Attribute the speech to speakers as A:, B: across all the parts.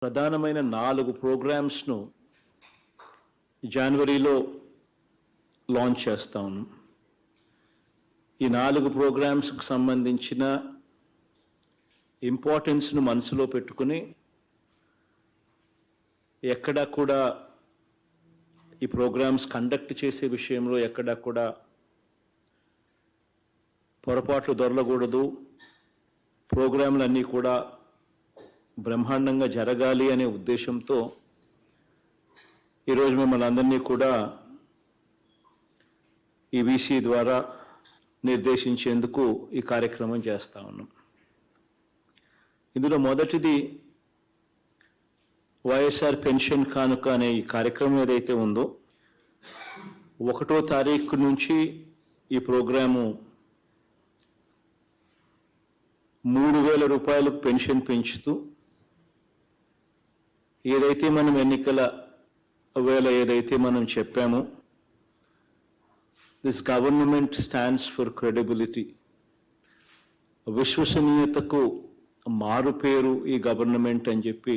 A: ప్రధానమైన 4 ప్రోగ్రామ్స్ను జనవరిలో లాంచ్ చేస్తా ఉన్నాం. ఈ 4 ప్రోగ్రామ్స్కి సంబంధించిన ఇంపార్టెన్స్ను మనసులో పెట్టుకుని ఎక్కడా కూడా ఈ ప్రోగ్రామ్స్ కండక్ట్ చేసే విషయంలో ఎక్కడా కూడా పొరపాట్లు దొరలకూడదు, ప్రోగ్రాంలన్నీ కూడా బ్రహ్మాండంగా జరగాలి అనే ఉద్దేశంతో ఈరోజు మిమ్మల్ని అందరినీ కూడా ఈ వీసీ ద్వారా నిర్దేశించేందుకు ఈ కార్యక్రమం చేస్తూ ఉన్నాం. ఇందులో మొదటిది వైఎస్ఆర్ పెన్షన్ కానుక అనే ఈ కార్యక్రమం ఏదైతే ఉందో 1వ తారీఖు నుంచి ఈ ప్రోగ్రాము 3,000 రూపాయలకు పెన్షన్ పెంచుతూ ఏదైతే మనం ఎన్నికల వేళ ఏదైతే మనం చెప్పామో, this government stands for credibility, విశ్వసనీయతకు మారుపేరు ఈ గవర్నమెంట్ అని చెప్పి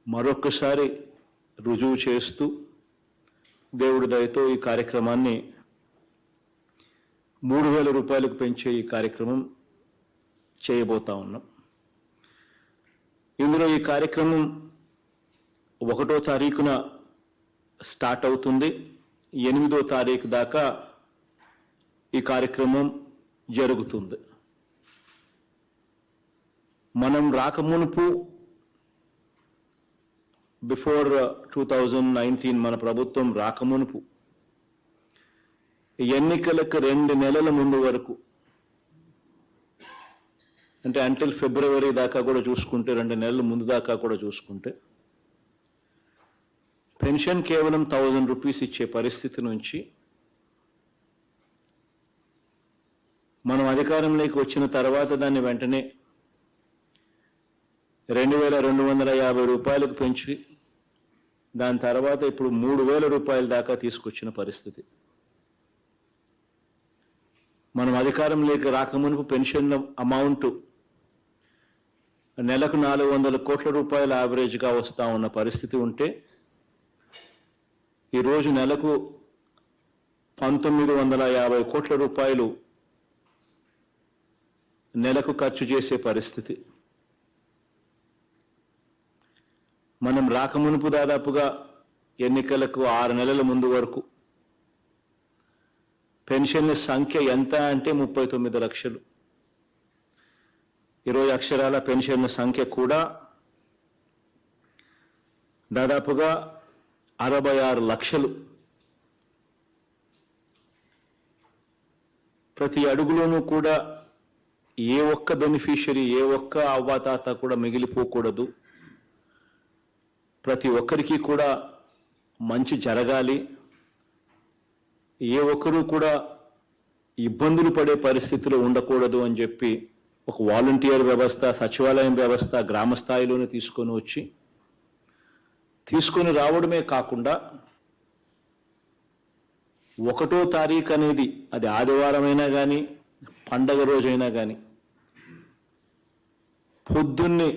A: మరొకసారి రుజువు చేస్తూ దేవుడి దయతో ఈ కార్యక్రమాన్ని 3,000 రూపాయలకు పెంచే ఈ కార్యక్రమం చేయబోతా ఉన్నాం. ఇందులో ఈ కార్యక్రమం 1వ తారీఖున స్టార్ట్ అవుతుంది. 8వ తారీఖు దాకా ఈ కార్యక్రమం జరుగుతుంది. మనం రాకమునుపు బిఫోర్ 2019 మన ప్రభుత్వం రాకమునుపు ఎన్నికలకు 2 నెలల ముందు వరకు, అంటే అంటిల్ ఫిబ్రవరి దాకా కూడా చూసుకుంటే, 2 నెలల ముందు దాకా కూడా చూసుకుంటే, పెన్షన్ కేవలం 1,000 రూపీస్ ఇచ్చే పరిస్థితి నుంచి మనం అధికారంలోకి వచ్చిన తర్వాత దాన్ని వెంటనే 2,250 రూపాయలకు పెంచి దాని తర్వాత ఇప్పుడు 3,000 రూపాయల దాకా తీసుకొచ్చిన పరిస్థితి. మనం అధికారంలోకి రాకమునుపు పెన్షన్ అమౌంట్ నెలకు 400 కోట్ల రూపాయల యావరేజ్గా వస్తూ ఉన్న పరిస్థితి ఉంటే, ఈరోజు నెలకు 1,950 కోట్ల రూపాయలు నెలకు ఖర్చు చేసే పరిస్థితి. మనం రాకమునుపు దాదాపుగా ఎన్నికలకు 6 నెలల ముందు వరకు పెన్షన్ల సంఖ్య ఎంత అంటే 39 లక్షలు. 20 అక్షరాల పెన్షన్ల సంఖ్య కూడా దాదాపుగా 66 లక్షలు. ప్రతి అడుగులోనూ కూడా ఏ ఒక్క బెనిఫిషియరీ, ఏ ఒక్క అవ్వాతాత కూడా మిగిలిపోకూడదు. ప్రతి ఒక్కరికి కూడా మంచి జరగాలి, ఏ ఒక్కరూ కూడా ఇబ్బందులు పడే పరిస్థితిలో ఉండకూడదు అని చెప్పి ఒక వాలంటీర్ వ్యవస్థ, సచివాలయం వ్యవస్థ గ్రామ స్థాయిలోనే తీసుకొని రావడమే కాకుండా 1వ తారీఖు అనేది, అది ఆదివారమైనా కానీ పండగ రోజైనా కానీ, పొద్దున్నే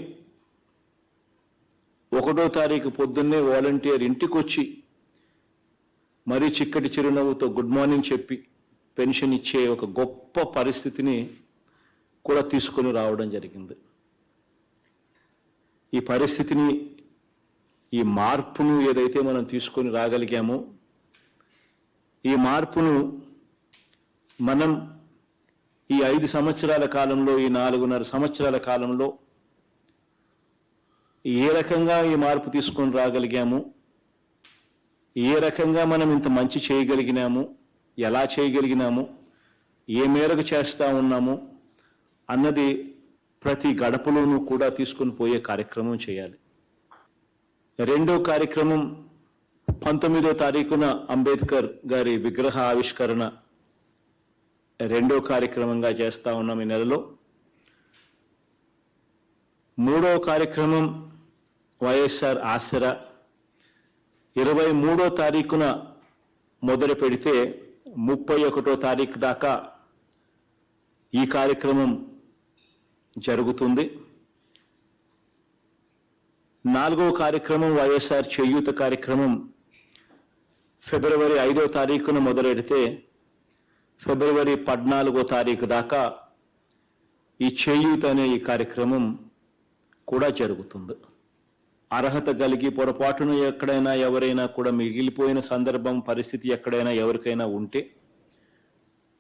A: 1వ తారీఖు పొద్దున్నే వాలంటీర్ ఇంటికి వచ్చి మరీ చిక్కటి చిరునవ్వుతో గుడ్ మార్నింగ్ చెప్పి పెన్షన్ ఇచ్చే ఒక గొప్ప పరిస్థితిని కూడా తీసుకొని రావడం జరిగింది. ఈ పరిస్థితిని, ఈ మార్పును ఏదైతే మనం తీసుకొని రాగలిగామో, ఈ మార్పును మనం ఈ 5 సంవత్సరాల కాలంలో, ఈ 4.5 సంవత్సరాల కాలంలో ఏ రకంగా ఈ మార్పు తీసుకొని రాగలిగాము, ఏ రకంగా మనం ఇంత మంచి చేయగలిగినాము, ఎలా చేయగలిగినాము, ఏ మేరకు చేస్తూ ఉన్నాము అన్నది ప్రతి గడపలోనూ కూడా తీసుకొని పోయే కార్యక్రమం చేయాలి. 2వ కార్యక్రమం 19వ తారీఖున అంబేద్కర్ గారి విగ్రహ ఆవిష్కరణ 2వ కార్యక్రమంగా చేస్తూ ఉన్నాం ఈ నెలలో. 3వ కార్యక్రమం వైఎస్ఆర్ ఆసరా 23వ తారీఖున మొదలు పెడితే 31వ తారీఖు దాకా ఈ కార్యక్రమం జరుగుతుంది. 4వ కార్యక్రమం వైఎస్ఆర్ చేయూత కార్యక్రమం ఫిబ్రవరి 5వ తారీఖున మొదలెడితే ఫిబ్రవరి 14వ తారీఖు దాకా ఈ చేయూత అనే ఈ కార్యక్రమం కూడా జరుగుతుంది. అర్హత కలిగి పొరపాటున ఎక్కడైనా ఎవరైనా కూడా మిగిలిపోయిన సందర్భం పరిస్థితి ఎక్కడైనా ఎవరికైనా ఉంటే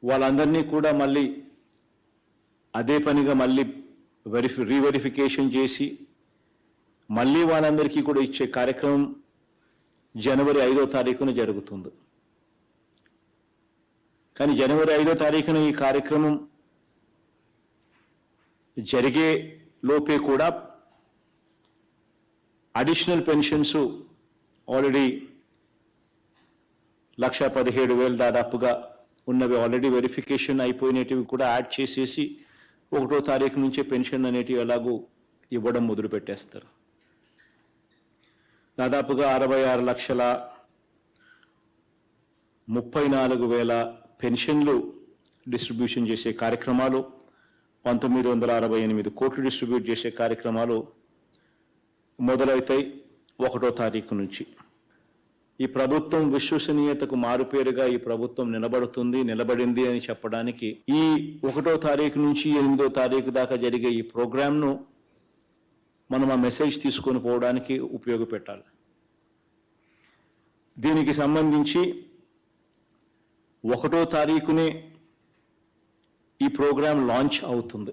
A: వాళ్ళందరినీ కూడా మళ్ళీ అదే పనిగా మళ్ళీ రీవెరిఫికేషన్ చేసి మళ్ళీ వాళ్ళందరికీ కూడా ఇచ్చే కార్యక్రమం జనవరి 5వ తారీఖున జరుగుతుంది. కానీ జనవరి 5వ తారీఖున ఈ కార్యక్రమం జరిగే లోపే కూడా అడిషనల్ పెన్షన్స్ ఆల్రెడీ 1,17,000 దాదాపుగా ఉన్నవి ఆల్రెడీ వెరిఫికేషన్ అయిపోయినవి కూడా యాడ్ చేసేసి 1వ తారీఖు నుంచే పెన్షన్ అనేటివి ఎలాగూ ఇవ్వడం మొదలు పెట్టేస్తారు. దాదాపుగా 66,34,000 పెన్షన్లు డిస్ట్రిబ్యూషన్ చేసే కార్యక్రమాలు, 1968 కోట్లు డిస్ట్రిబ్యూట్ చేసే కార్యక్రమాలు మొదలవుతాయి 1వ తారీఖు నుంచి. ఈ ప్రభుత్వం విశ్వసనీయతకు మారుపేరుగా ఈ ప్రభుత్వం నిలబడింది అని చెప్పడానికి ఈ 1వ తారీఖు నుంచి 8వ తారీఖు దాకా జరిగే ఈ ప్రోగ్రాంను మనం ఆ మెసేజ్ తీసుకొని పోవడానికి ఉపయోగపెట్టాలి. దీనికి సంబంధించి 1వ తారీఖునే ఈ ప్రోగ్రాం లాంచ్ అవుతుంది.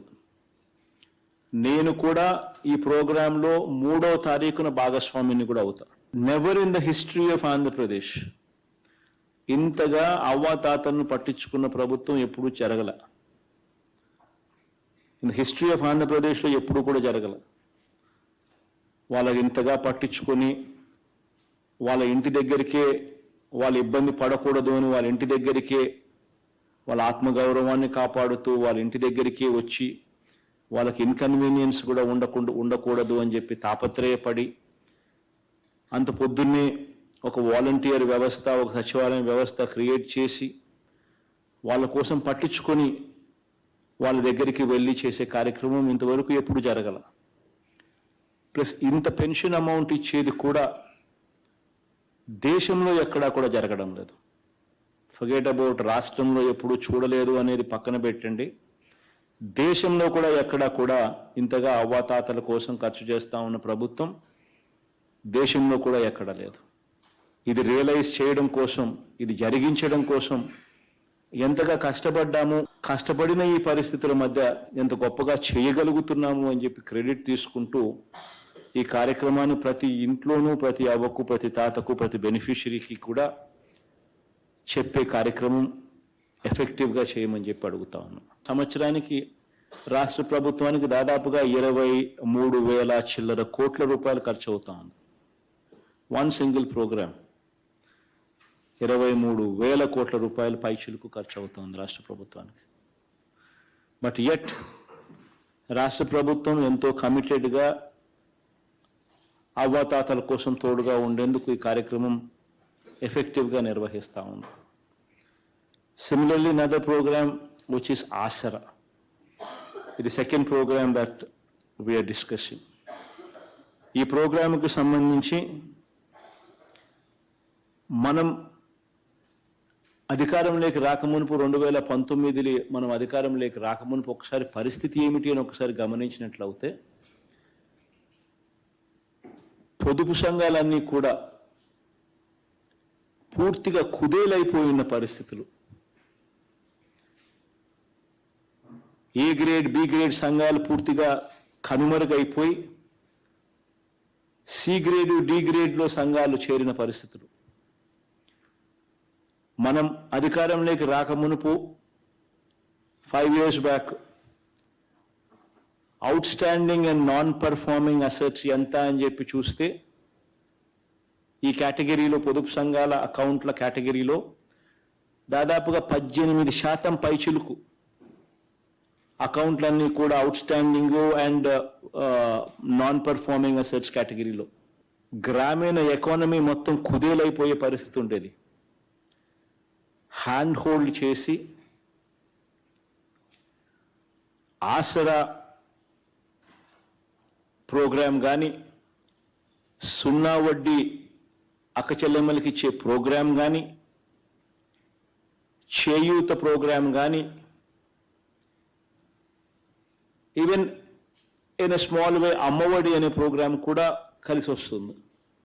A: నేను కూడా ఈ ప్రోగ్రాంలో 3వ తారీఖున భాగస్వామిని కూడా అవుతా. Never in the history of Andhra Pradesh ఇంతగా అవ్వాతాతలను పట్టించుకున్న ప్రభుత్వం ఎప్పుడూ జరగల. ఇన్ ద హిస్టరీ ఆఫ్ ఆంధ్రప్రదేశ్లో ఎప్పుడూ కూడా జరగల. వాళ్ళకి ఇంతగా పట్టించుకొని వాళ్ళ ఇంటి దగ్గరికే వాళ్ళ ఇబ్బంది పడకూడదు అని వాళ్ళ ఇంటి దగ్గరికే వాళ్ళ ఆత్మగౌరవాన్ని కాపాడుతూ వాళ్ళ ఇంటి దగ్గరికే వచ్చి వాళ్ళకి ఇన్కన్వీనియన్స్ కూడా ఉండకూడదు అని చెప్పి తాపత్రయపడి అంత పొద్దున్నే ఒక వాలంటీర్ వ్యవస్థ, ఒక సచివాలయం వ్యవస్థ క్రియేట్ చేసి వాళ్ళ కోసం పట్టించుకొని వాళ్ళ దగ్గరికి వెళ్ళి చేసే కార్యక్రమం ఇంతవరకు ఎప్పుడు జరగల. ప్లస్ ఇంత పెన్షన్ అమౌంట్ ఇచ్చేది కూడా దేశంలో ఎక్కడా కూడా జరగడం లేదు. ఫర్గెట్ అబౌట్ రాష్ట్రంలో ఎప్పుడు చూడలేదు అనేది పక్కన పెట్టండి, దేశంలో కూడా ఎక్కడా కూడా ఇంతగా అవ్వాతాతల కోసం ఖర్చు చేస్తూ ఉన్న ప్రభుత్వం దేశంలో కూడా ఎక్కడ లేదు. ఇది రియలైజ్ చేయడం కోసం, ఇది జరిగించడం కోసం ఎంతగా కష్టపడిన ఈ పరిస్థితుల మధ్య ఎంత గొప్పగా చేయగలుగుతున్నాము అని చెప్పి క్రెడిట్ తీసుకుంటూ ఈ కార్యక్రమాన్ని ప్రతి ఇంట్లోనూ, ప్రతి అవ్వకు, ప్రతి తాతకు, ప్రతి బెనిఫిషరీకి కూడా చెప్పే కార్యక్రమం ఎఫెక్టివ్గా చేయమని చెప్పి అడుగుతా ఉన్నాం. సంవత్సరానికి రాష్ట్ర ప్రభుత్వానికి దాదాపుగా 23,000 చిల్లర కోట్ల రూపాయలు ఖర్చు అవుతా ఉంది. వన్ సింగిల్ ప్రోగ్రామ్ 23,000 కోట్ల రూపాయలు పైచిలకు ఖర్చు అవుతుంది రాష్ట్ర ప్రభుత్వానికి. బట్ యట్ రాష్ట్ర ప్రభుత్వం ఎంతో కమిటెడ్గా అవ్వాతాతల కోసం తోడుగా ఉండేందుకు ఈ కార్యక్రమం ఎఫెక్టివ్గా నిర్వహిస్తూ ఉంది. Similarly, another program which is Asara. It is the second program that we are discussing. ఈ ప్రోగ్రాంకు సంబంధించి మనం అధికారంలోకి రాకమునుపు 2019 మనం అధికారంలోకి రాకమునుపు ఒకసారి పరిస్థితి ఏమిటి అని ఒకసారి గమనించినట్లయితే పొదుపు సంఘాలన్నీ కూడా పూర్తిగా కుదేలైపోయిన పరిస్థితులు. ఏ గ్రేడ్, బి గ్రేడ్ సంఘాలు పూర్తిగా కనుమరుగైపోయి సి గ్రేడ్, డి గ్రేడ్లో సంఘాలు చేరిన పరిస్థితులు. మనం అధికారంలోకి రాకమునుపు 5 years back out standing and non performing assets ఎంత అని చెప్పి చూస్తే ఈ కేటగిరీలో, పొదుపు సంఘాల అకౌంట్ల కేటగిరీలో దాదాపుగా 18% పైచిలుకు అకౌంట్లన్నీ కూడా out standing and non performing assets కేటగిరీలో. గ్రామీణ ఎకానమీ మొత్తం కుదేలైపోయే పరిస్థితి ఉండేది. హ్యాండ్ హోల్డ్ చేసి ఆసరా ప్రోగ్రాం కానీ, సున్నా వడ్డీ అక్క చెల్లెమ్మలకి ఇచ్చే ప్రోగ్రాం కానీ, చేయూత ప్రోగ్రాం కానీ, even in a small way Ammavodi అనే ప్రోగ్రాం కూడా కలిసి వస్తుంది.